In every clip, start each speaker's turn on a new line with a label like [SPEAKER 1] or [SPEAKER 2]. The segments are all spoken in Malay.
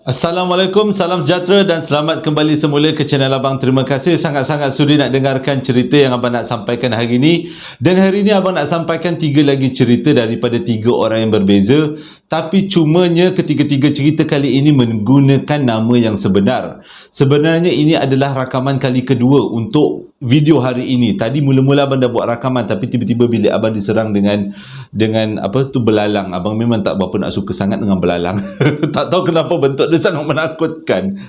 [SPEAKER 1] Assalamualaikum, salam sejahtera dan selamat kembali semula ke channel Abang. Terima kasih sangat-sangat sudi nak dengarkan cerita yang Abang nak sampaikan hari ini. Dan hari ini Abang nak sampaikan 3 lagi cerita daripada 3 orang yang berbeza. Tapi cumanya ketiga-tiga cerita kali ini menggunakan nama yang sebenar. Sebenarnya ini adalah rakaman kali kedua untuk video hari ini. Tadi mula-mula Abang dah buat rakaman, tapi tiba-tiba bila Abang diserang dengan apa tu, belalang. Abang memang tak berapa nak suka sangat dengan belalang. Tak tahu kenapa bentuk dia sangat menakutkan.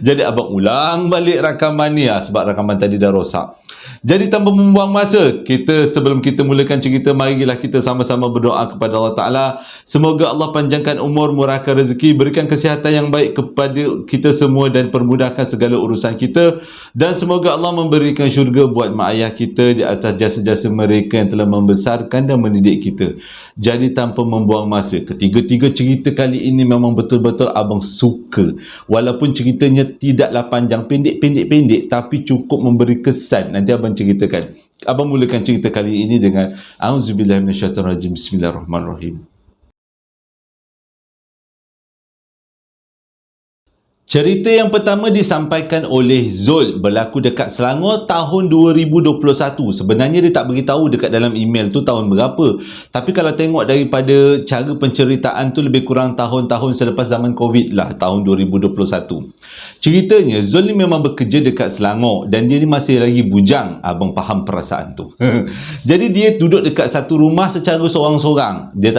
[SPEAKER 1] Jadi Abang ulang balik rakaman ni sebab rakaman tadi dah rosak. Jadi tanpa membuang masa, sebelum kita mulakan cerita, marilah kita sama-sama berdoa kepada Allah Ta'ala. Semoga Allah panjangkan umur, murahkan rezeki, berikan kesihatan yang baik kepada kita semua dan permudahkan segala urusan kita. Dan semoga Allah memberikan syurga buat mak ayah kita di atas jasa-jasa mereka yang telah membesarkan dan mendidik kita. Jadi tanpa membuang masa, ketiga-tiga cerita kali ini memang betul-betul Abang suka. Walaupun ceritanya tidaklah panjang, pendek, tapi cukup memberi kesan. Nanti Abang ceritakan. Abang mulakan cerita kali ini dengan Auzubillahi minasyaitonirrajim. Bismillahirrahmanirrahim. Cerita yang pertama disampaikan oleh Zul, berlaku dekat Selangor tahun 2021. Sebenarnya dia tak beritahu dekat dalam email tu tahun berapa. Tapi kalau tengok daripada cara penceritaan tu, lebih kurang tahun-tahun selepas zaman Covid lah, tahun 2021. Ceritanya, Zul ni memang bekerja dekat Selangor dan dia ni masih lagi bujang. Abang faham perasaan tu. Jadi dia duduk dekat satu rumah secara sorang-sorang. Dia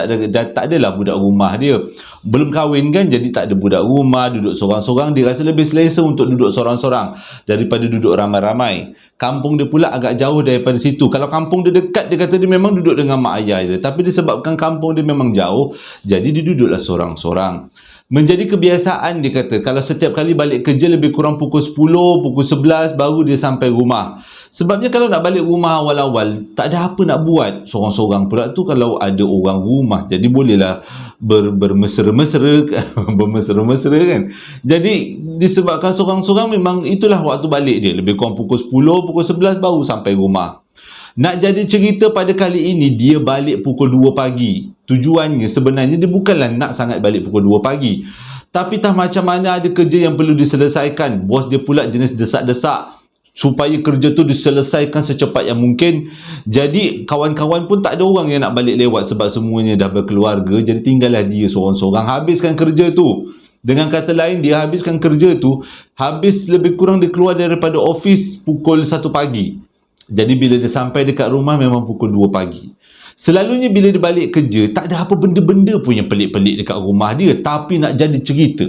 [SPEAKER 1] tak adalah budak rumah dia. Belum kahwin kan, jadi tak ada budak rumah, duduk sorang-sorang. Dia rasa lebih selesa untuk duduk sorang-sorang daripada duduk ramai-ramai. Kampung dia pula agak jauh daripada situ. Kalau kampung dia dekat, dia kata dia memang duduk dengan mak ayah dia. Tapi disebabkan kampung dia memang jauh, jadi dia duduklah sorang-sorang. Menjadi kebiasaan, dia kata, kalau setiap kali balik kerja lebih kurang pukul 10, pukul 11 baru dia sampai rumah. Sebabnya kalau nak balik rumah awal-awal, tak ada apa nak buat. Sorang-sorang pula tu kalau ada orang rumah. Jadi bolehlah bermesra-mesra bermesra-mesra kan. Jadi disebabkan sorang-sorang, memang itulah waktu balik dia. Lebih kurang pukul 10, pukul 11 baru sampai rumah. Nak jadi cerita pada kali ini, dia balik pukul 2 pagi. Tujuannya sebenarnya dia bukanlah nak sangat balik pukul 2 pagi. Tapi tak macam mana ada kerja yang perlu diselesaikan. Bos dia pula jenis desak-desak supaya kerja tu diselesaikan secepat yang mungkin. Jadi kawan-kawan pun tak ada orang yang nak balik lewat sebab semuanya dah berkeluarga. Jadi tinggallah dia seorang-seorang habiskan kerja tu. Dengan kata lain, dia habiskan kerja tu, habis lebih kurang dia keluar daripada office pukul 1 pagi. Jadi bila dia sampai dekat rumah memang pukul 2 pagi. Selalunya bila dia balik kerja, tak ada apa benda-benda pun yang pelik-pelik dekat rumah dia. Tapi nak jadi cerita,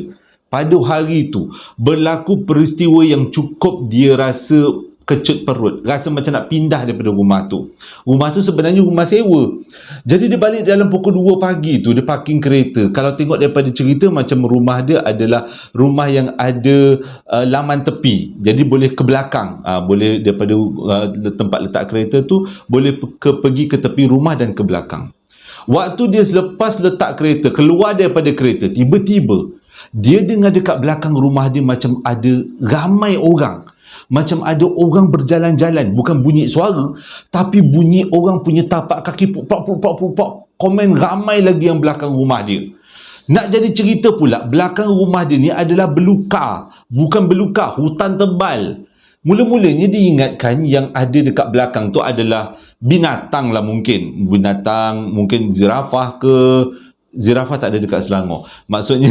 [SPEAKER 1] pada hari itu berlaku peristiwa yang cukup dia rasa kecut perut. Rasa macam nak pindah daripada rumah tu. Rumah tu sebenarnya rumah sewa. Jadi dia balik dalam pukul 2 pagi tu, dia parking kereta. Kalau tengok daripada cerita, macam rumah dia adalah rumah yang ada laman tepi. Jadi boleh ke belakang. Boleh daripada tempat letak kereta tu, boleh pergi ke tepi rumah dan ke belakang. Waktu dia selepas letak kereta, keluar daripada kereta, tiba-tiba dia dengar dekat belakang rumah dia macam ada ramai orang. Macam ada orang berjalan-jalan. Bukan bunyi suara, tapi bunyi orang punya tapak kaki puk-puk. Komen ramai lagi yang belakang rumah dia. Nak jadi cerita pula, belakang rumah dia ni adalah belukar. Bukan belukar, hutan tebal. Mula-mulanya diingatkan yang ada dekat belakang tu adalah binatang lah mungkin. Binatang, mungkin zirafah ke. Zirafah tak ada dekat Selangor. Maksudnya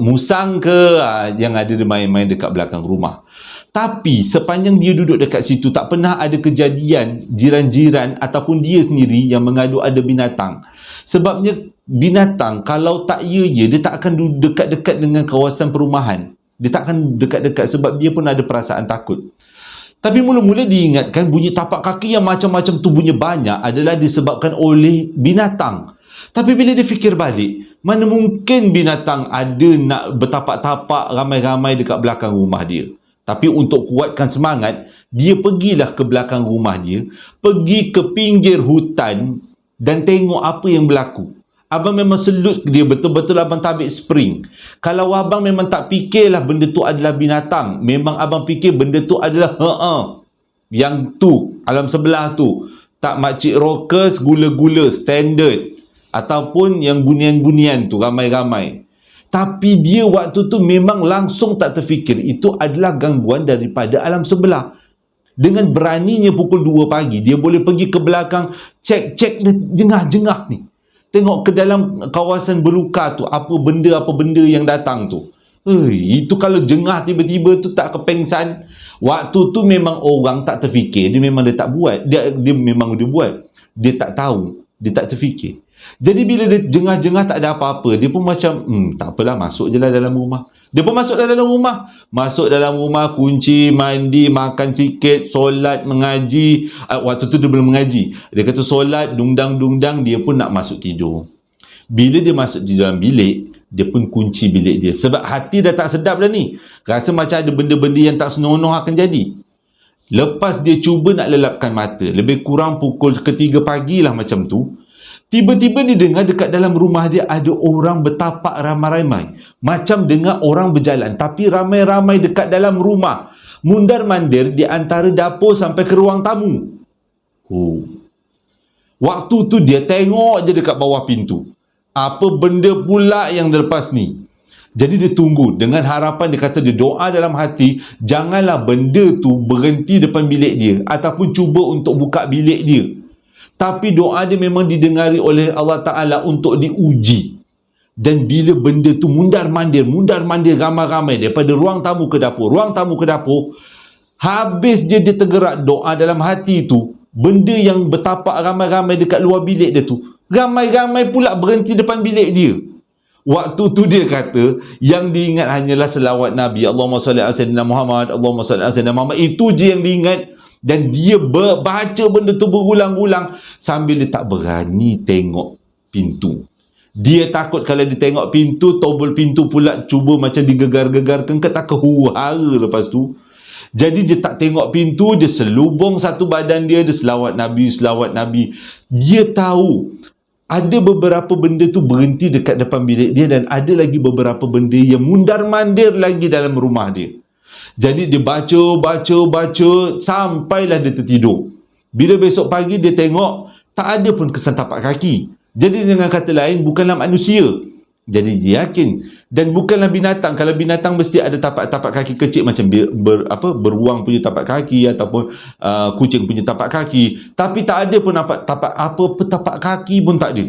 [SPEAKER 1] musang ke, yang ada dia main-main dekat belakang rumah. Tapi sepanjang dia duduk dekat situ, tak pernah ada kejadian jiran-jiran ataupun dia sendiri yang mengadu ada binatang. Sebabnya binatang kalau tak dia tak akan duduk dekat-dekat dengan kawasan perumahan. Dia tak akan dekat-dekat sebab dia pun ada perasaan takut. Tapi mula-mula diingatkan bunyi tapak kaki yang macam-macam tu bunyi banyak adalah disebabkan oleh binatang. Tapi bila dia fikir balik, mana mungkin binatang ada nak bertapak-tapak ramai-ramai dekat belakang rumah dia. Tapi untuk kuatkan semangat, dia pergilah ke belakang rumah dia, pergi ke pinggir hutan dan tengok apa yang berlaku. Abang memang selut dia, betul-betul abang tabik spring. Kalau abang memang tak fikirlah benda tu adalah binatang, memang abang fikir benda tu adalah yang tu, alam sebelah tu. Tak makcik rockers, gula-gula, standard. Ataupun yang bunian-bunian tu, ramai-ramai. Tapi dia waktu tu memang langsung tak terfikir itu adalah gangguan daripada alam sebelah. Dengan beraninya pukul 2 pagi, dia boleh pergi ke belakang, cek jengah-jengah ni. Tengok ke dalam kawasan berluka tu, apa benda yang datang tu. Itu kalau jengah tiba-tiba tu tak kepengsan. Waktu tu memang orang tak terfikir, dia memang dia tak buat. Dia memang dia buat. Dia tak tahu, dia tak terfikir. Jadi bila dia jengah-jengah tak ada apa-apa, dia pun macam, tak apalah, masuk je lah dalam rumah. Dia pun masuk dalam rumah. Masuk dalam rumah, kunci, mandi, makan sikit, solat, mengaji. Waktu tu dia belum mengaji. Dia kata solat, dungdang, dia pun nak masuk tidur. Bila dia masuk di dalam bilik, dia pun kunci bilik dia. Sebab hati dah tak sedap dah ni. Rasa macam ada benda-benda yang tak senonoh akan jadi. Lepas dia cuba nak lelapkan mata, lebih kurang pukul ketiga pagi lah macam tu, tiba-tiba dia dengar dekat dalam rumah dia ada orang bertapak ramai-ramai. Macam dengar orang berjalan, tapi ramai-ramai dekat dalam rumah. Mundar-mandir di antara dapur sampai ke ruang tamu. Waktu tu dia tengok je dekat bawah pintu. Apa benda pula yang lepas ni? Jadi dia tunggu dengan harapan, dia kata dia doa dalam hati, janganlah benda tu berhenti depan bilik dia ataupun cuba untuk buka bilik dia. Tapi doa dia memang didengari oleh Allah Ta'ala untuk diuji. Dan bila benda tu mundar-mandir ramai-ramai daripada ruang tamu ke dapur, habis dia tergerak doa dalam hati tu, benda yang bertapak ramai-ramai dekat luar bilik dia tu, ramai-ramai pula berhenti depan bilik dia. Waktu tu dia kata, yang diingat hanyalah selawat Nabi, Allahumma salli ala sayyidina Muhammad, Allahumma salli ala sayyidina Muhammad. Itu je yang diingat. Dan dia baca benda tu berulang-ulang sambil dia tak berani tengok pintu. Dia takut kalau dia tengok pintu, tombol pintu pula cuba macam digegar-gegarkan, tak kehuru-hara lepas tu. Jadi dia tak tengok pintu, dia selubung satu badan dia selawat Nabi. Dia tahu ada beberapa benda tu berhenti dekat depan bilik dia dan ada lagi beberapa benda yang mundar-mandir lagi dalam rumah dia. Jadi dia baca sampailah dia tertidur. Bila besok pagi dia tengok tak ada pun kesan tapak kaki. Jadi dengan kata lain bukanlah manusia. Jadi dia yakin, dan bukanlah binatang. Kalau binatang mesti ada tapak kaki kecil macam beruang punya tapak kaki ataupun kucing punya tapak kaki. Tapi tak ada pun tapak kaki pun tak ada.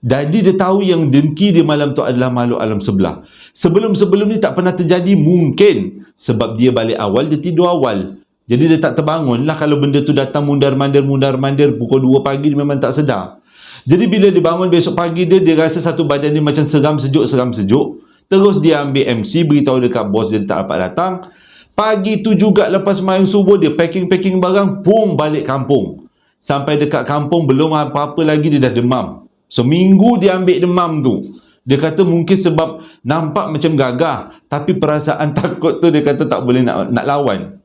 [SPEAKER 1] Jadi dia tahu yang dengki dia malam tu adalah makhluk alam sebelah. Sebelum ni tak pernah terjadi, mungkin sebab dia balik awal, dia tidur awal. Jadi dia tak terbangun lah kalau benda tu datang mundar-mandir pukul 2 pagi, dia memang tak sedar. Jadi bila dia bangun besok pagi, dia rasa satu badan dia macam seram sejuk. Terus dia ambil MC, beritahu dekat bos dia tak dapat datang. Pagi tu juga lepas sembahyang subuh, dia packing barang, balik kampung. Sampai dekat kampung belum apa-apa lagi, dia dah demam. Seminggu dia ambil demam tu. Dia kata mungkin sebab nampak macam gagah, tapi perasaan takut tu dia kata tak boleh nak lawan.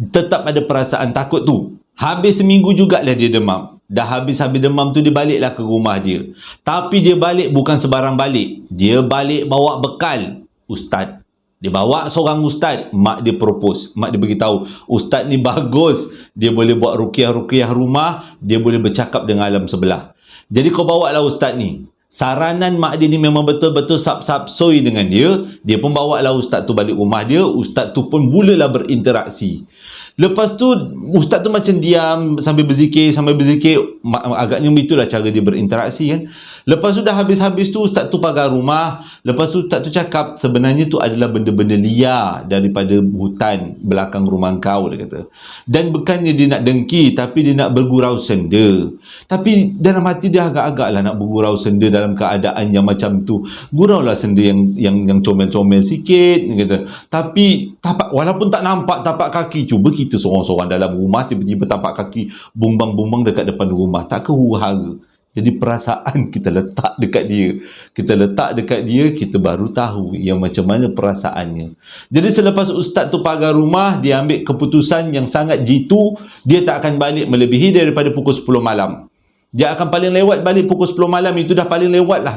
[SPEAKER 1] Tetap ada perasaan takut tu. Habis seminggu jugalah dia demam. Dah habis demam tu, dia baliklah ke rumah dia. Tapi dia balik bukan sebarang balik. Dia balik bawa bekal. Ustaz. Dia bawa seorang ustaz. Mak dia propose. Mak dia beritahu, ustaz ni bagus. Dia boleh buat ruqyah rumah. Dia boleh bercakap dengan alam sebelah. Jadi kau bawa lah ustaz ni. Saranan mak dia ni memang betul-betul sap-soi dengan dia. Dia pun bawa lah ustaz tu balik rumah dia. Ustaz tu pun mulalah berinteraksi. Lepas tu ustaz tu macam diam sambil berzikir. Agaknya itulah cara dia berinteraksi kan. Lepas tu dah habis tu ustaz tu pagar rumah. Lepas tu ustaz tu cakap sebenarnya tu adalah benda-benda liar daripada hutan belakang rumah kau, dia kata. Dan bukannya dia nak dengki, tapi dia nak bergurau senda. Tapi dalam hati dia agak-agaklah nak bergurau senda dalam keadaan yang macam tu. Guraulah senda yang comel-comel sikit, dia kata. Tapi walaupun tak nampak tapak kaki, cuba kita seorang-seorang dalam rumah tiba-tiba tapak kaki bumbang-bumbang dekat depan rumah, tak kehuru-hara. Jadi perasaan kita letak dekat dia, kita baru tahu yang macam mana perasaannya. Jadi selepas ustaz tu pagar rumah, dia ambil keputusan yang sangat jitu, dia tak akan balik melebihi daripada pukul 10 malam. Dia akan paling lewat balik pukul 10 malam, itu dah paling lewat lah.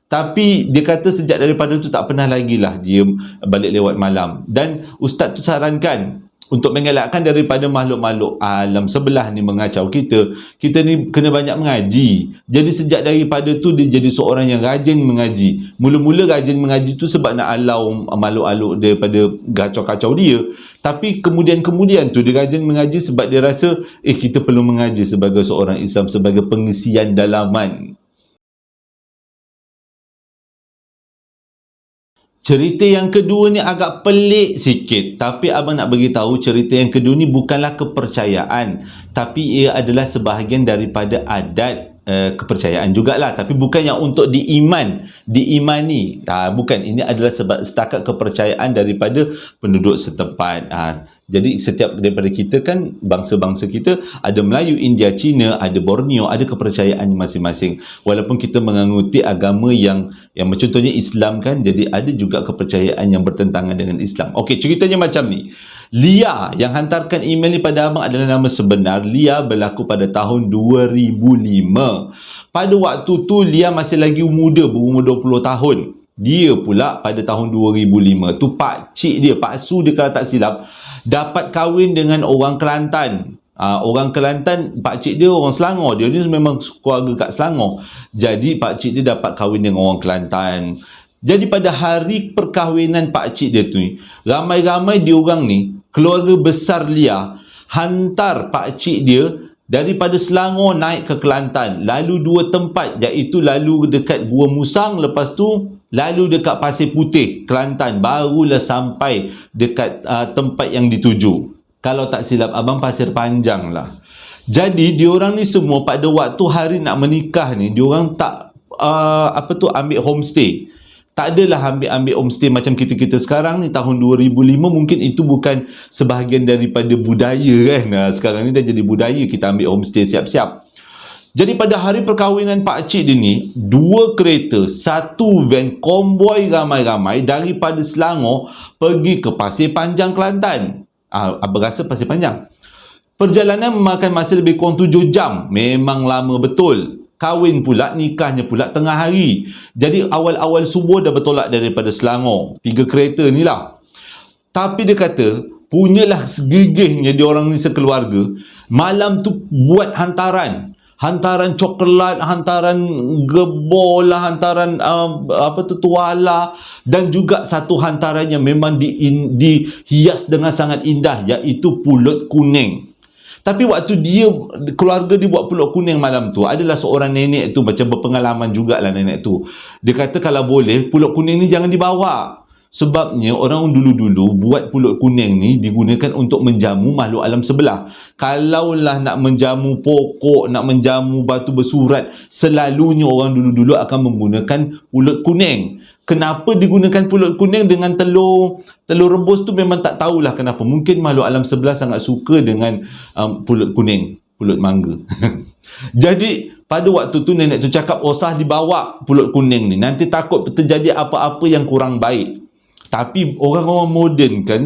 [SPEAKER 1] Tapi dia kata sejak daripada tu tak pernah lagi lah dia balik lewat malam. Dan ustaz tu sarankan, untuk mengelakkan daripada makhluk-makhluk alam sebelah ni mengacau kita, kita ni kena banyak mengaji. Jadi sejak daripada tu dia jadi seorang yang rajin mengaji. Mula-mula rajin mengaji tu sebab nak halau makhluk-makhluk daripada kacau-kacau dia. Tapi kemudian tu dia rajin mengaji sebab dia rasa kita perlu mengaji sebagai seorang Islam, sebagai pengisian dalaman. Cerita yang kedua ni agak pelik sikit, tapi abang nak beritahu cerita yang kedua ni bukanlah kepercayaan, tapi ia adalah sebahagian daripada adat kepercayaan jugalah, tapi bukan yang untuk diimani. Bukan, ini adalah setakat kepercayaan daripada penduduk setempat. Jadi setiap daripada kita kan, bangsa-bangsa kita ada Melayu, India, Cina, ada Borneo, ada kepercayaan masing-masing. Walaupun kita menganuti agama yang contohnya Islam kan, jadi ada juga kepercayaan yang bertentangan dengan Islam. Okey, ceritanya macam ni. Lia yang hantarkan email ni pada abang adalah nama sebenar. Lia berlaku pada tahun 2005. Pada waktu tu Lia masih lagi muda, berumur 20 tahun. Dia pula pada tahun 2005 tu pakcik dia, Pak Su dia kalau tak silap, dapat kahwin dengan orang Kelantan. Orang Kelantan, pakcik dia orang Selangor. Dia ni memang keluarga kat Selangor. Jadi pakcik dia dapat kahwin dengan orang Kelantan. Jadi pada hari perkahwinan pakcik dia tu, ramai-ramai diorang ni, keluarga besar Lia, hantar pakcik dia daripada Selangor naik ke Kelantan. Lalu dua tempat, iaitu lalu dekat Gua Musang, lepas tu lalu dekat Pasir Putih, Kelantan. Barulah sampai dekat tempat yang dituju. Kalau tak silap abang, Pasir Panjang lah. Jadi diorang ni semua pada waktu hari nak menikah ni, diorang tak ambil homestay. Tak adalah ambil homestay macam kita sekarang ni tahun 2005. Mungkin itu bukan sebahagian daripada budaya kan. Sekarang ni dah jadi budaya kita ambil homestay siap-siap. Jadi pada hari perkahwinan pakcik dia ni, 2 kereta, 1 van konvoi ramai-ramai daripada Selangor pergi ke Pasir Panjang, Kelantan. Abang rasa Pasir Panjang. Perjalanan memakan masa lebih kurang 7 jam. Memang lama betul. Kahwin pula, nikahnya pula tengah hari. Jadi awal-awal subuh dah bertolak daripada Selangor. 3 kereta ni lah. Tapi dia kata, punyalah segigihnya dia orang ni sekeluarga. Malam tu buat hantaran. Hantaran coklat, hantaran gebor lah, hantaran tuala, dan juga satu hantaran yang memang dihias dengan sangat indah, iaitu pulut kuning. Tapi waktu keluarga dia buat pulut kuning malam tu, adalah seorang nenek tu, macam berpengalaman jugalah nenek tu. Dia kata kalau boleh, pulut kuning ni jangan dibawa. Sebabnya orang dulu-dulu buat pulut kuning ni digunakan untuk menjamu makhluk alam sebelah. Kalaulah nak menjamu pokok, nak menjamu batu bersurat, selalunya orang dulu-dulu akan menggunakan pulut kuning. Kenapa digunakan pulut kuning dengan telur rebus tu memang tak tahulah kenapa. Mungkin makhluk alam sebelah sangat suka dengan pulut kuning, pulut mangga. Jadi pada waktu tu nenek tu cakap, usah dibawa pulut kuning ni, nanti takut terjadi apa-apa yang kurang baik. Tapi orang-orang moden kan,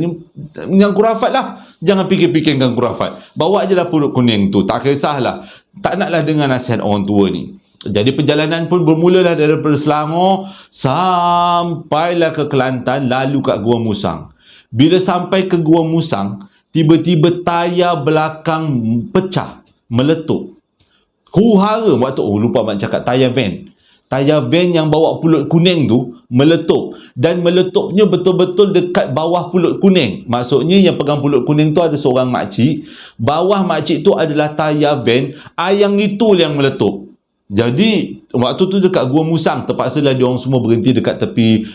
[SPEAKER 1] yang kurafat lah, jangan fikir-fikirkan kurafat. Bawa je lah pulut kuning tu, tak kisahlah. Tak naklah dengar nasihat orang tua ni. Jadi perjalanan pun bermulalah daripada Selangor sampailah ke Kelantan, lalu kat Gua Musang. Bila sampai ke Gua Musang, tiba-tiba tayar belakang pecah, meletup. Huru-hara waktu, lupa abang cakap tayar van. Tayar van yang bawa pulut kuning tu meletup. Dan meletupnya betul-betul dekat bawah pulut kuning. Maksudnya yang pegang pulut kuning tu ada seorang makcik. Bawah makcik tu adalah tayar van. Yang itu yang meletup. Jadi waktu tu dekat Gua Musang, terpaksalah dia orang semua berhenti dekat tepi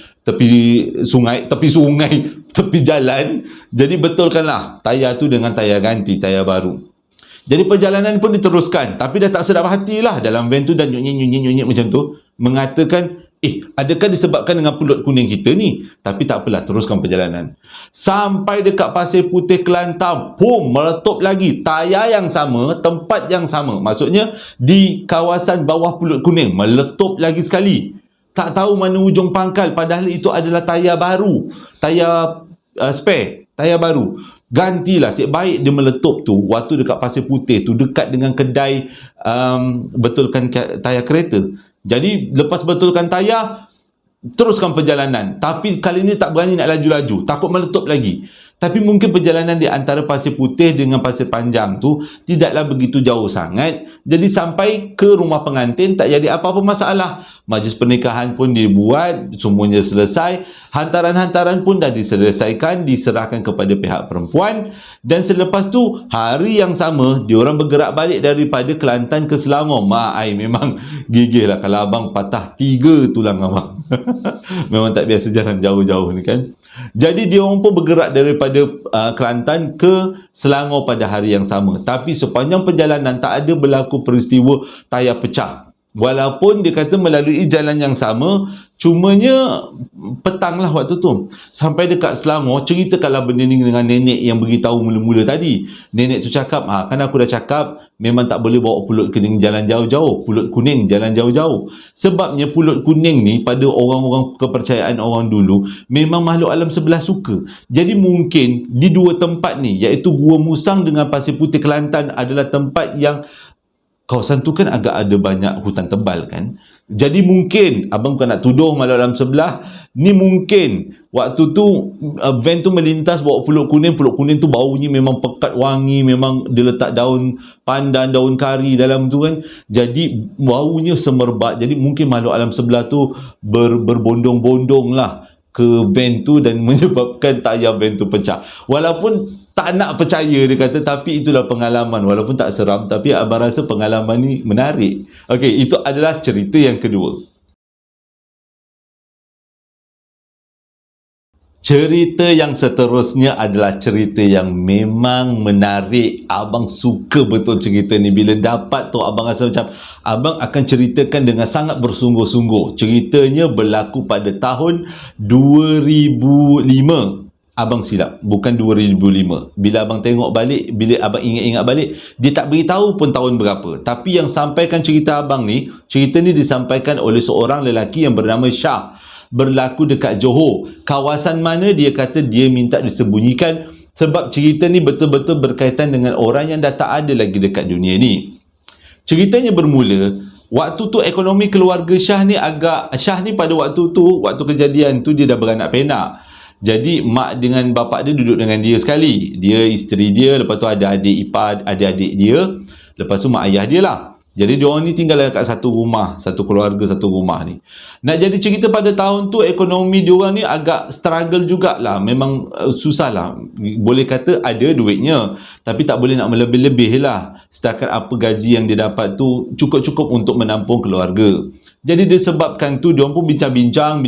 [SPEAKER 1] sungai, tepi jalan. Jadi betulkanlah tayar tu dengan tayar ganti, tayar baru. Jadi perjalanan pun diteruskan, tapi dah tak sedap hatilah dalam van tu, dan nyunyit macam tu, mengatakan, adakah disebabkan dengan pulut kuning kita ni? Tapi tak apalah, teruskan perjalanan. Sampai dekat Pasir Putih, Kelantan, meletup lagi. Tayar yang sama, tempat yang sama. Maksudnya, di kawasan bawah pulut kuning, meletup lagi sekali. Tak tahu mana ujung pangkal, padahal itu adalah tayar baru. Tayar spare, tayar baru. Gantilah, asyik baik dia meletup tu waktu dekat Pasir Putih tu, dekat dengan kedai betulkan tayar kereta. Jadi lepas betulkan tayar, teruskan perjalanan. Tapi kali ni tak berani nak laju-laju, takut meletup lagi. Tapi mungkin perjalanan di antara Pasir Putih dengan Pasir Panjang tu tidaklah begitu jauh sangat. Jadi sampai ke rumah pengantin tak jadi apa-apa masalah. Majlis pernikahan pun dibuat, semuanya selesai. Hantaran-hantaran pun dah diselesaikan, diserahkan kepada pihak perempuan. Dan selepas tu, hari yang sama, diorang bergerak balik daripada Kelantan ke Selangor. Mak, memang gigih lah kalau abang patah 3 tulang abang. Memang tak biasa jalan jauh-jauh ni kan. Jadi dia orang pun bergerak daripada Kelantan ke Selangor pada hari yang sama. Tapi sepanjang perjalanan tak ada berlaku peristiwa tayar pecah. Walaupun dia kata melalui jalan yang sama, cumanya petang lah waktu tu. Sampai dekat Selangor, ceritakanlah benda ni dengan nenek yang beritahu mula-mula tadi. Nenek tu cakap, kan aku dah cakap, memang tak boleh bawa pulut kuning jalan jauh-jauh. Pulut kuning jalan jauh-jauh. Sebabnya pulut kuning ni pada orang-orang kepercayaan orang dulu, memang makhluk alam sebelah suka. Jadi mungkin di dua tempat ni, iaitu Gua Musang dengan Pasir Putih Kelantan adalah tempat yang kawasan tu kan agak ada banyak hutan tebal kan. Jadi mungkin, abang bukan nak tuduh makhluk alam sebelah, ni mungkin waktu tu van tu melintas bawa pulut kuning tu baunya memang pekat wangi, memang dia letak daun pandan, daun kari dalam tu kan. Jadi baunya semerbak. Jadi mungkin makhluk alam sebelah tu berbondong-bondong lah ke van tu dan menyebabkan tayar van tu pecah. Walaupun tak nak percaya dia kata, tapi itulah pengalaman. Walaupun tak seram, tapi abang rasa pengalaman ni menarik. Okey, itu adalah cerita yang kedua. Cerita yang seterusnya adalah cerita yang memang menarik. Abang suka betul cerita ni. Bila dapat tu abang rasa macam abang akan ceritakan dengan sangat bersungguh-sungguh. Ceritanya berlaku pada tahun 2005. Abang silap, bukan 2005. Bila abang tengok balik, bila abang ingat-ingat balik, dia tak beritahu pun tahun berapa. Tapi yang sampaikan cerita abang ni, cerita ni disampaikan oleh seorang lelaki yang bernama Syah. Berlaku dekat Johor. Kawasan mana dia kata dia minta disembunyikan sebab cerita ni betul-betul berkaitan dengan orang yang dah tak ada lagi dekat dunia ni. Ceritanya bermula, waktu tu ekonomi keluarga Syah ni Syah ni pada waktu tu, waktu kejadian tu dia dah beranak penak. Jadi mak dengan bapak dia duduk dengan dia sekali. Dia, isteri dia, lepas tu ada adik ipar, adik-adik dia. Lepas tu mak ayah dia lah. Jadi diorang ni tinggal dekat satu rumah, satu keluarga, satu rumah ni. Nak jadi cerita pada tahun tu, ekonomi diorang ni agak struggle jugalah. Memang susah lah. Boleh kata ada duitnya, tapi tak boleh nak melebih-lebih lah. Setakat apa gaji yang dia dapat tu, cukup-cukup untuk menampung keluarga. Jadi disebabkan tu, diorang pun bincang-bincang.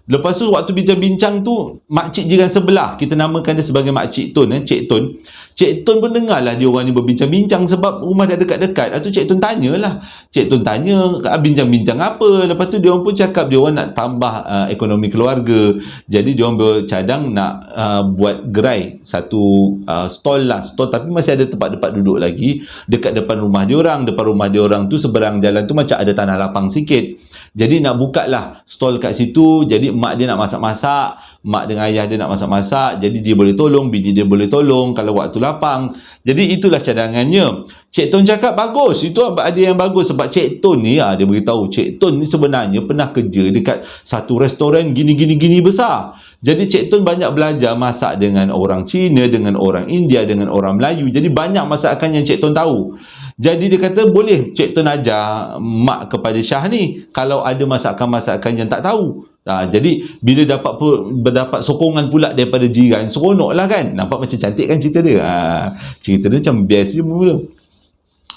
[SPEAKER 1] Lepas tu waktu bincang-bincang tu, makcik jiran sebelah, kita namakan dia sebagai Makcik Tun, Cik Tun. Cik Tun pun dengar lah dia orang ni berbincang-bincang sebab rumah dah dekat-dekat. Lepas tu Cik Tun tanyalah. Cik Tun tanya, bincang-bincang apa? Lepas tu dia orang pun cakap dia orang nak tambah ekonomi keluarga. Jadi dia orang bercadang nak buat gerai satu stall lah. Stall, tapi masih ada tempat-tempat duduk lagi dekat depan rumah dia orang. Depan rumah dia orang tu seberang jalan tu macam ada tanah lapang sikit. Jadi nak buka lah stall kat situ. Jadi mak dia nak masak-masak, mak dengan ayah dia nak masak-masak. Jadi dia boleh tolong, bini dia boleh tolong kalau waktu lapang. Jadi itulah cadangannya. Cik Tun cakap bagus, itu ada yang bagus sebab Cik Tun ni dia beritahu Cik Tun ni sebenarnya pernah kerja dekat satu restoran gini besar. Jadi Cik Tun banyak belajar masak dengan orang Cina, dengan orang India, dengan orang Melayu. Jadi banyak masakan yang Cik Tun tahu. Jadi dia kata boleh Cik Tun ajar mak kepada Syah ni kalau ada masakan-masakan yang tak tahu. Jadi bila berdapat sokongan pula daripada jiran, seronok lah kan. Nampak macam cantik kan cerita dia. Cerita dia macam best je mula.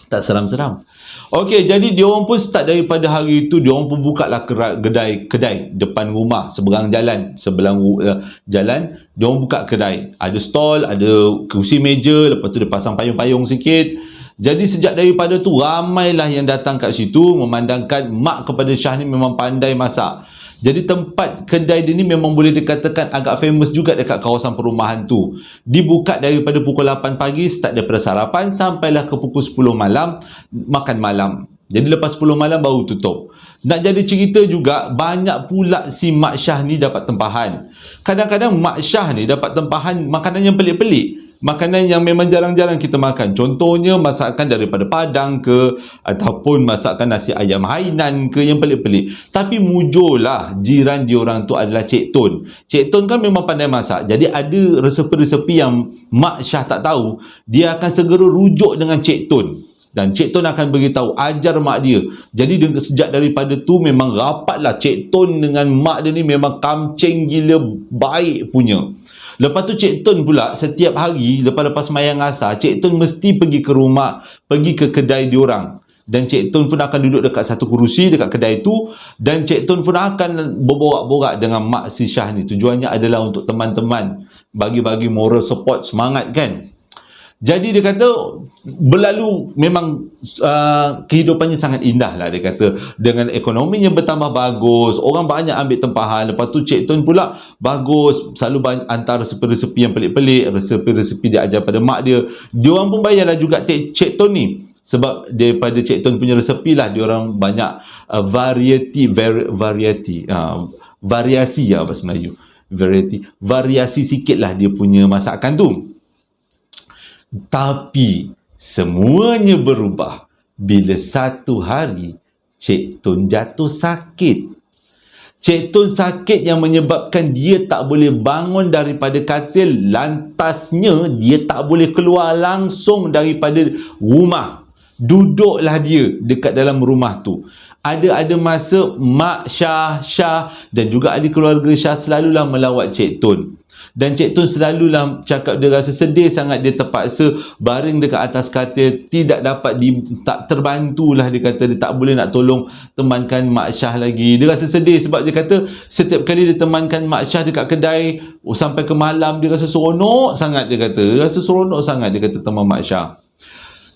[SPEAKER 1] Tak seram-seram. Okey, jadi diorang pun start daripada hari itu, diorang pun buka lah kedai depan rumah, seberang jalan, diorang buka kedai. Ada stall, ada kursi meja, lepas tu dia pasang payung-payung sikit. Jadi sejak daripada tu, ramailah yang datang kat situ memandangkan mak kepada Syah ni memang pandai masak. Jadi tempat kedai dia ni memang boleh dikatakan agak famous juga dekat kawasan perumahan tu. Dibuka daripada pukul 8 pagi, start daripada sarapan, sampailah ke pukul 10 malam, makan malam. Jadi lepas 10 malam baru tutup. Nak jadi cerita juga, banyak pula si Mak Syah ni dapat tempahan. Kadang-kadang Mak Syah ni dapat tempahan makanan yang pelik-pelik. makanan yang memang jarang-jarang kita makan. Contohnya masakan daripada Padang ke, ataupun masakan nasi ayam Hainan ke, yang pelik-pelik. Tapi mujurlah jiran diorang tu adalah Cik Tun. Cik Tun kan memang pandai masak. Jadi ada resepi-resepi yang Mak Syah tak tahu, dia akan segera rujuk dengan Cik Tun. Dan Cik Tun akan beritahu, ajar mak dia. Jadi sejak daripada tu memang rapatlah Cik Tun dengan mak dia ni, memang kamcing gila baik punya. Lepas tu Cik Tun pula setiap hari lepas-lepas sembahyang asar, Cik Tun mesti pergi ke rumah, pergi ke kedai diorang. Dan Cik Tun pun akan duduk dekat satu kerusi dekat kedai tu, dan Cik Tun pun akan berborak-borak dengan mak si Syah ni. Tujuannya adalah untuk teman-teman, bagi-bagi moral support, semangat kan. Jadi dia kata berlalu memang kehidupannya sangat indah lah, dia kata, dengan ekonominya bertambah bagus, orang banyak ambil tempahan. Lepas tu Cik Tun pula bagus, selalu hantar resepi-resepi yang pelik-pelik, resepi-resepi dia ajar pada mak dia. Diorang pun bayarlah juga Cik Tun ni, sebab daripada Cik Tun punya resepi lah diorang banyak variasi lah bahasa Melayu, variasi sikit lah dia punya masakan tu. Tapi semuanya berubah bila satu hari Cik Tun jatuh sakit. Cik Tun sakit yang menyebabkan dia tak boleh bangun daripada katil. Lantasnya dia tak boleh keluar langsung daripada rumah. Duduklah dia dekat dalam rumah tu. Ada masa Mak Syah dan juga ahli keluarga Syah selalulah melawat Cik Tun. Dan Cik Tun selalulah cakap dia rasa sedih sangat, dia terpaksa baring dekat atas katil, tak terbantulah, dia kata dia tak boleh nak tolong temankan Mak Syah lagi. Dia rasa sedih sebab dia kata setiap kali dia temankan Mak Syah dekat kedai sampai ke malam, dia rasa seronok sangat, dia kata teman Mak Syah.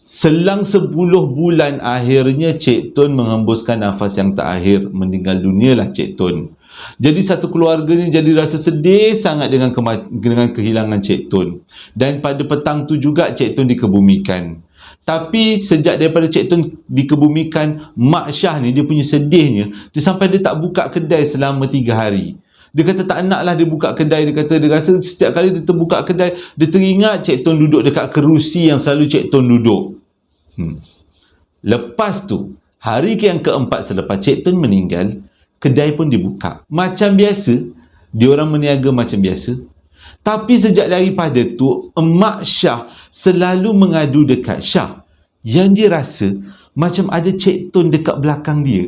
[SPEAKER 1] Selang 10 bulan akhirnya Cik Tun menghembuskan nafas yang terakhir, meninggal dunialah Cik Tun. Jadi satu keluarga ni jadi rasa sedih sangat dengan kehilangan Cik Tun. Dan pada petang tu juga Cik Tun dikebumikan. Tapi sejak daripada Cik Tun dikebumikan, Mak Syah ni dia punya sedihnya, dia sampai dia tak buka kedai selama 3 hari. Dia kata tak naklah dia buka kedai. Dia kata dia rasa setiap kali dia terbuka kedai, dia teringat Cik Tun duduk dekat kerusi yang selalu Cik Tun duduk. Lepas tu, hari yang keempat selepas Cik Tun meninggal, kedai pun dibuka. Macam biasa, diorang meniaga macam biasa. Tapi sejak daripada tu, Mak Syah selalu mengadu dekat Syah. Yang dia rasa macam ada Cik Tun dekat belakang dia.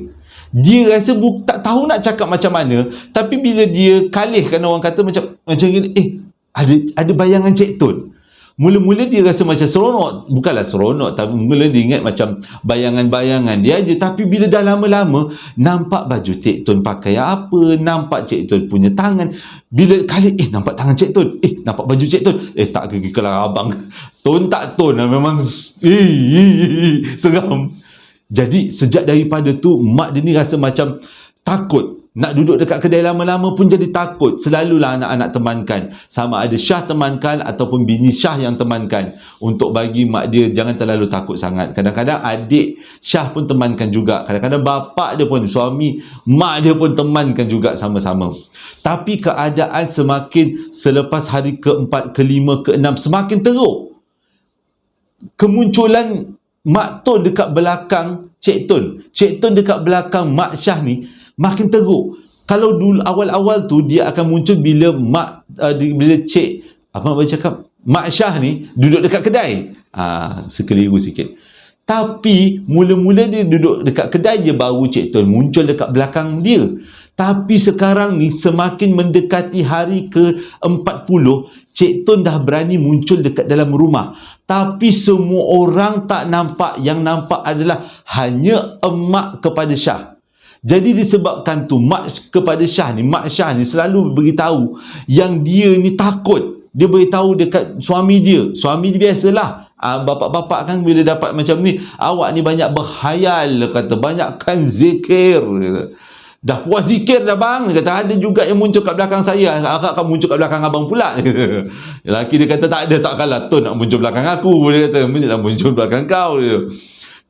[SPEAKER 1] Dia rasa tak tahu nak cakap macam mana, tapi bila dia kalihkan, orang kata macam gini, ada bayangan Cik Tun. Mula-mula dia rasa macam seronok, bukanlah seronok, tapi mula dia ingat macam bayangan-bayangan dia aja. Tapi bila dah lama-lama nampak baju Cik Tun pakai apa, nampak Cik Tun punya tangan, bila kali nampak tangan Cik Tun, nampak baju Cik Tun, tak gigi kelar abang, Tun tak Tun lah, memang seram. Jadi sejak daripada tu mak dia ni rasa macam takut. Nak duduk dekat kedai lama-lama pun jadi takut. Selalulah anak-anak temankan. Sama ada Syah temankan ataupun bini Syah yang temankan. Untuk bagi mak dia jangan terlalu takut sangat. Kadang-kadang adik Syah pun temankan juga. Kadang-kadang bapa dia pun, suami mak dia pun temankan juga sama-sama. Tapi keadaan semakin selepas hari keempat, kelima, keenam semakin teruk. Kemunculan Mak Tun dekat belakang Cik Tun, Cik Tun dekat belakang Mak Syah ni makin teruk. Kalau dulu awal-awal tu dia akan muncul bila Mak Syah ni duduk dekat kedai. Sekeliru sikit. Tapi mula-mula dia duduk dekat kedai je, baru Cik Tun muncul dekat belakang dia. Tapi sekarang ni semakin mendekati hari ke-40, Cik Tun dah berani muncul dekat dalam rumah. Tapi semua orang tak nampak. Yang nampak adalah hanya emak kepada Syah. Jadi disebabkan tu Mak Syah ni selalu beritahu yang dia ni takut. Dia beritahu dekat suami dia. Suami dia biasalah. Bapak-bapak kan bila dapat macam ni, awak ni banyak berkhayal, kata, banyakkan zikir, kata. Dah puas zikir dah bang, dia kata. Ada juga yang muncul kat belakang saya, akak akan muncul kat belakang abang pula. Lelaki dia kata tak ada, takkanlah Tun nak muncul belakang aku, dia kata nak muncul belakang kau.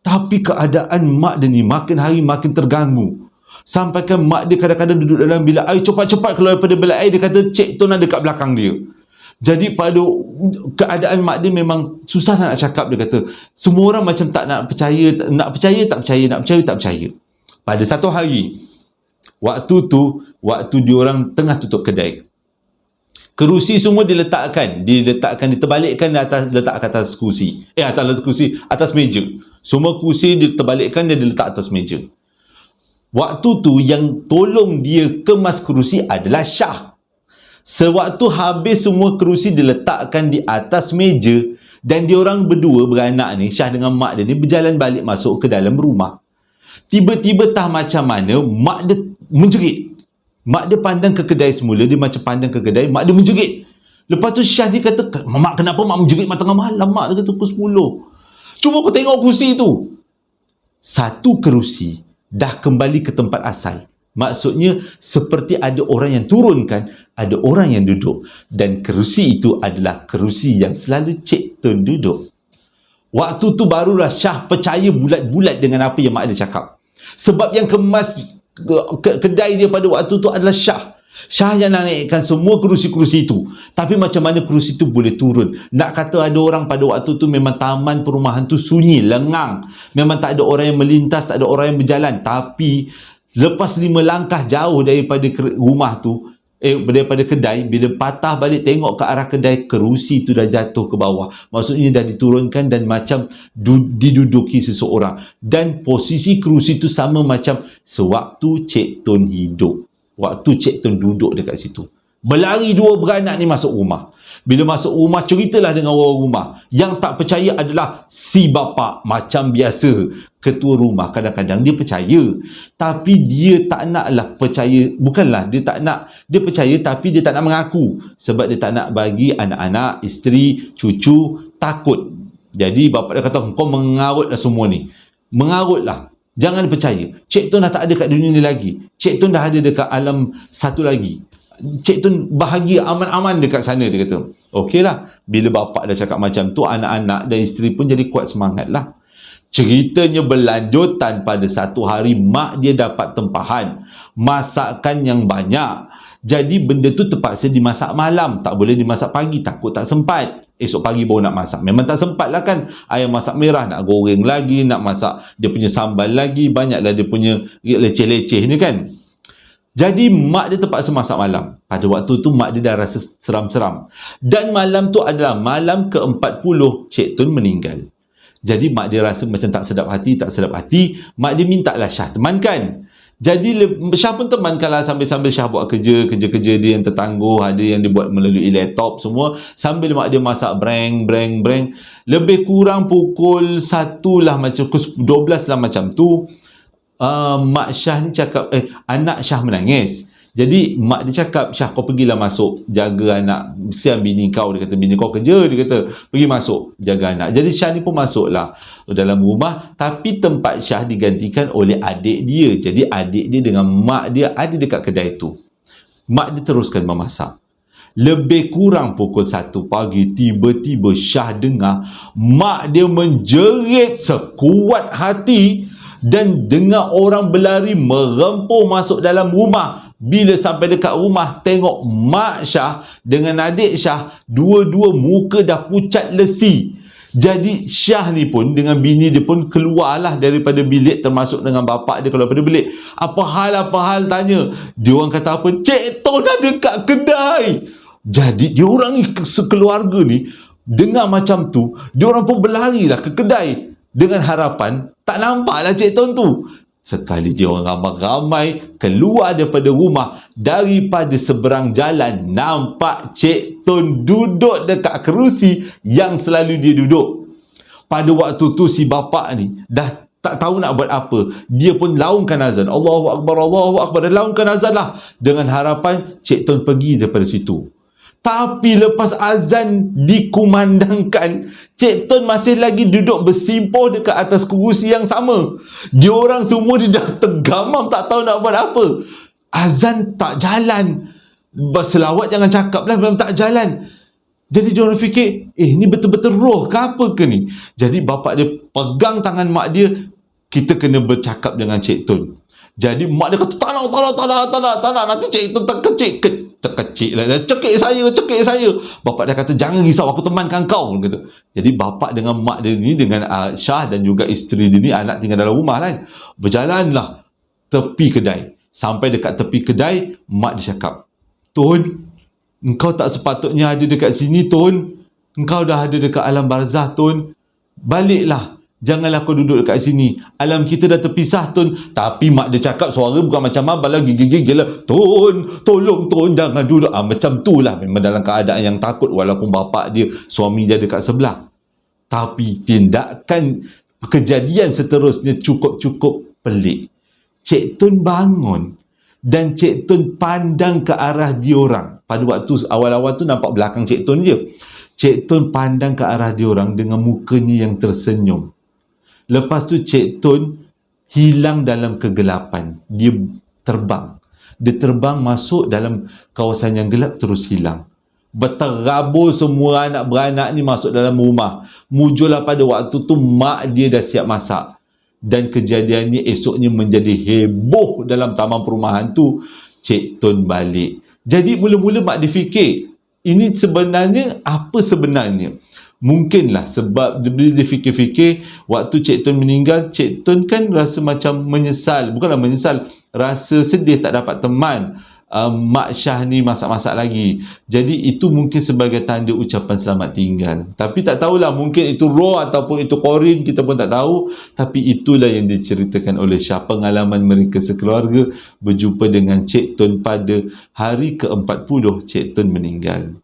[SPEAKER 1] Tapi keadaan mak dia ni makin hari makin terganggu. Sampaikan mak dia kadang-kadang duduk dalam bilik air, cepat-cepat keluar daripada bilik air, dia kata Cik Tun ada kat belakang dia. Jadi pada keadaan mak dia memang susah nak cakap. Dia kata semua orang macam tak nak percaya, nak percaya tak percaya, nak percaya tak percaya. Pada satu hari, waktu diorang tengah tutup kedai, kerusi semua diletakkan, diterbalikkan letak atas kursi. Atas meja. Semua kursi diterbalikkan dan diletak atas meja. Waktu tu yang tolong dia kemas kerusi adalah Syah. Sewaktu habis semua kerusi diletakkan di atas meja, dan diorang berdua beranak ni, Syah dengan mak dia ni, berjalan balik masuk ke dalam rumah. Tiba-tiba tak macam mana mak dia menjerit. Mak dia pandang ke kedai semula, dia macam pandang ke kedai, mak dia menjerit. Lepas tu Syah dia kata, mak kenapa mak menjerit tengah malam? Mak dia kata pukul 10. Cuba kau tengok kerusi tu. Satu kerusi dah kembali ke tempat asal. Maksudnya seperti ada orang yang turunkan, ada orang yang duduk. Dan kerusi itu adalah kerusi yang selalu Cik Tun duduk. Waktu tu barulah Syah percaya bulat-bulat dengan apa yang mak dia cakap. Sebab yang kemas kedai dia pada waktu tu adalah Syah. Syah yang naikkan semua kerusi-kerusi itu. Tapi macam mana kerusi itu boleh turun? Nak kata ada orang pada waktu tu memang taman perumahan tu sunyi, lengang. Memang tak ada orang yang melintas, tak ada orang yang berjalan. Tapi lepas 5 langkah jauh daripada rumah tu, daripada kedai, bila patah balik tengok ke arah kedai, kerusi tu dah jatuh ke bawah. Maksudnya dah diturunkan dan macam diduduki seseorang. Dan posisi kerusi tu sama macam sewaktu Cik Tun hidup. Waktu Cik Tun duduk dekat situ. Berlari dua beranak ni masuk rumah. Bila masuk rumah, ceritalah dengan orang rumah. Yang tak percaya adalah si bapa. Macam biasa, ketua rumah kadang-kadang dia percaya. Tapi dia tak naklah percaya. Bukanlah dia tak nak. Dia percaya tapi dia tak nak mengaku. Sebab dia tak nak bagi anak-anak, isteri, cucu takut. Jadi bapa dia kata, kau mengarutlah semua ni. Mengarutlah. Jangan percaya. Cik Tun dah tak ada kat dunia ni lagi. Cik Tun dah ada dekat alam satu lagi. Cik Tun bahagia, aman-aman dekat sana, dia kata. Okeylah. Bila bapak dah cakap macam tu, anak-anak dan isteri pun jadi kuat semangat lah. Ceritanya berlanjutan pada satu hari, mak dia dapat tempahan. Masakan yang banyak. Jadi benda tu terpaksa dimasak malam. Tak boleh dimasak pagi. Takut tak sempat. Esok pagi baru nak masak. Memang tak sempat lah kan. Ayam masak merah nak goreng lagi. Nak masak dia punya sambal lagi. Banyaklah dia punya leceh-leceh ni kan. Jadi mak dia terpaksa masak malam. Pada waktu tu mak dia dah rasa seram-seram. Dan malam tu adalah malam ke-40 Cik Tun meninggal. Jadi mak dia rasa macam tak sedap hati. Mak dia minta lah Syah temankan. Jadi Syah pun temankanlah sambil-sambil Syah buat kerja-kerja dia yang tertangguh. Ada yang dia buat melalui laptop semua. Sambil mak dia masak breng. Lebih kurang pukul 1 lah, macam pukul 12 lah macam tu. Mak Syah ni cakap, anak Syah menangis. Jadi mak dia cakap, Syah kau pergilah masuk jaga anak. Kesian bini kau, dia kata. Bini kau kerja, dia kata. Pergi masuk jaga anak. Jadi Syah ni pun masuklah dalam rumah. Tapi tempat Syah digantikan oleh adik dia. Jadi adik dia dengan mak dia ada dekat kedai tu. Mak dia teruskan memasak. Lebih kurang pukul 1 pagi, tiba-tiba Syah dengar mak dia menjerit sekuat hati dan dengar orang berlari merempuh masuk dalam rumah. Bila sampai dekat rumah, tengok mak Syah dengan adik Syah, dua-dua muka dah pucat lesi. Jadi Syah ni pun dengan bini dia pun keluarlah daripada bilik, termasuk dengan bapak dia keluar daripada bilik. Apa hal tanya. Dia orang kata apa? Cik Tun dah dekat kedai. Jadi dia orang ni sekeluarga ni dengar macam tu, dia orang pun berlarilah ke kedai dengan harapan tak nampaklah Cik Tun tu. Sekali dia orang ramai-ramai keluar daripada rumah, daripada seberang jalan nampak Cik Tun duduk dekat kerusi yang selalu dia duduk. Pada waktu tu si bapa ni dah tak tahu nak buat apa. Dia pun laungkan azan. Allahu Akbar. Dia laungkan azan lah. Dengan harapan Cik Tun pergi daripada situ. Tapi lepas azan dikumandangkan, Cik Tun masih lagi duduk bersimpuh dekat atas kerusi yang sama. Diorang semua dah tergamam, tak tahu nak buat apa. Azan tak jalan. Berselawat jangan cakap lah, memang tak jalan. Jadi diorang fikir, ni betul-betul roh ke apa ke ni? Jadi bapak dia pegang tangan mak dia, kita kena bercakap dengan Cik Tun. Jadi mak dia kata, tak nak, nanti Cik Tun terkecil lah, cekik saya. Bapak dia kata, jangan risau, aku temankan kau gitu. Jadi bapak dengan mak dia ni, dengan Syah dan juga isteri dia ni, anak tinggal dalam rumah kan, berjalanlah tepi kedai. Sampai dekat tepi kedai, mak dia cakap, Tun, engkau tak sepatutnya ada dekat sini, Tun. Engkau dah ada dekat alam barzah, Tun. Baliklah. Janganlah kau duduk dekat sini. Alam kita dah terpisah, Tun. Tapi mak dia cakap suara bukan macam abang lah, gigil-gigil lah. Tun, tolong Tun, jangan duduk. Macam tu lah. Memang dalam keadaan yang takut walaupun bapak dia, suami dia dekat sebelah. Tapi tindakan kejadian seterusnya cukup pelik. Cik Tun bangun dan Cik Tun pandang ke arah diorang. Pada waktu awal-awal tu nampak belakang Cik Tun je. Cik Tun pandang ke arah diorang dengan mukanya yang tersenyum. Lepas tu Cik Tun hilang dalam kegelapan. Dia terbang. Dia terbang masuk dalam kawasan yang gelap, terus hilang. Berterabur semua anak beranak ni masuk dalam rumah. Mujurlah pada waktu tu mak dia dah siap masak. Dan kejadian ni esoknya menjadi heboh dalam taman perumahan tu. Cik Tun balik. Jadi mula-mula mak dia fikir, ini sebenarnya apa sebenarnya? Mungkinlah sebab dia fikir-fikir waktu Cik Tun meninggal, Cik Tun kan rasa macam menyesal. Bukanlah menyesal, rasa sedih tak dapat teman Mak Syah ni masak-masak lagi. Jadi itu mungkin sebagai tanda ucapan selamat tinggal. Tapi tak tahulah, mungkin itu roh ataupun itu korin, kita pun tak tahu. Tapi itulah yang diceritakan oleh Syah, pengalaman mereka sekeluarga berjumpa dengan Cik Tun pada hari ke-40 Cik Tun meninggal.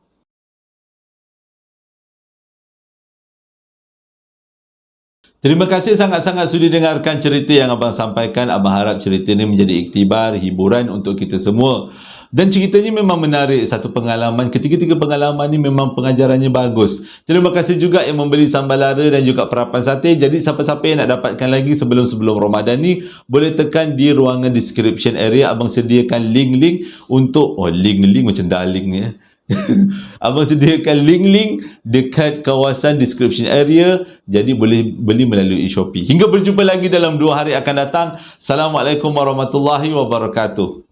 [SPEAKER 1] Terima kasih sangat-sangat sudi dengarkan cerita yang abang sampaikan. Abang harap cerita ini menjadi iktibar, hiburan untuk kita semua. Dan ceritanya memang menarik, satu pengalaman. Ketiga-tiga pengalaman ni memang pengajarannya bagus. Terima kasih juga yang membeli sambal lara dan juga perapan sate. Jadi siapa-siapa yang nak dapatkan lagi sebelum Ramadan ni, boleh tekan di ruangan description area. Abang sediakan link-link untuk, link macam darling ni. Abang sediakan link-link dekat kawasan description area. Jadi boleh beli melalui Shopee. Hingga berjumpa lagi dalam 2 hari akan datang. Assalamualaikum warahmatullahi wabarakatuh.